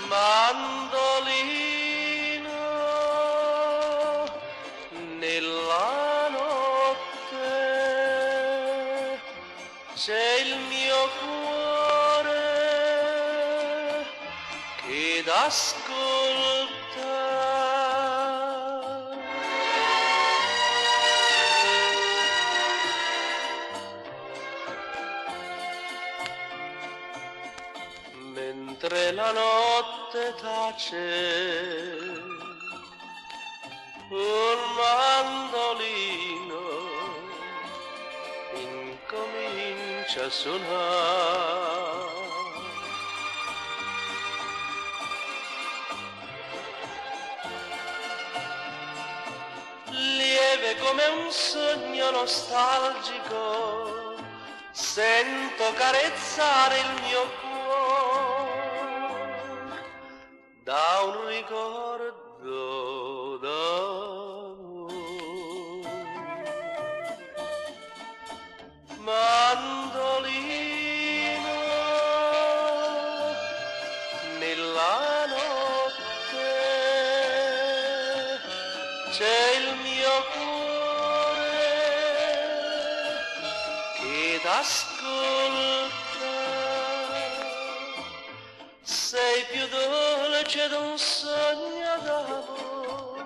Mandolino nella notte c'è il mio cuore che t'ascolta. Mentre la notte tace, un mandolino incomincia a suonare. Lieve come un sogno nostalgico, sento carezzare il mio cuore da un ricordo d'amore. Mandolino nella notte c'è il mio cuore che t'ascolta. Sei più dolce d'un sogno d'amore,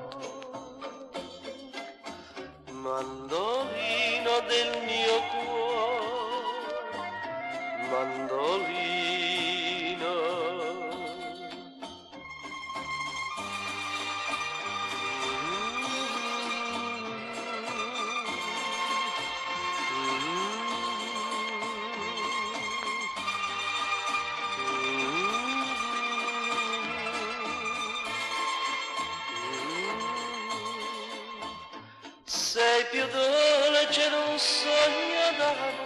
mandolino del mio cuore, mandolino. Sei più dolce d'un sogno d'amore,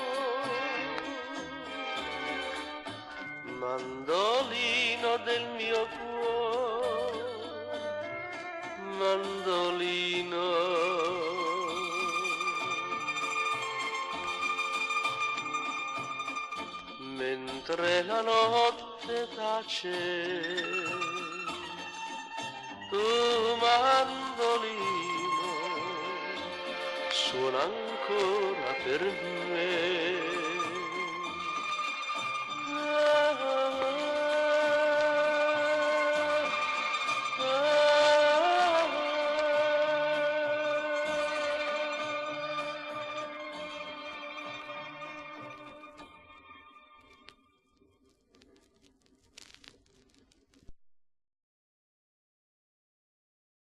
mandolino del mio cuore, mandolino. Mentre la notte tace, tu mandolino suona ancora per me.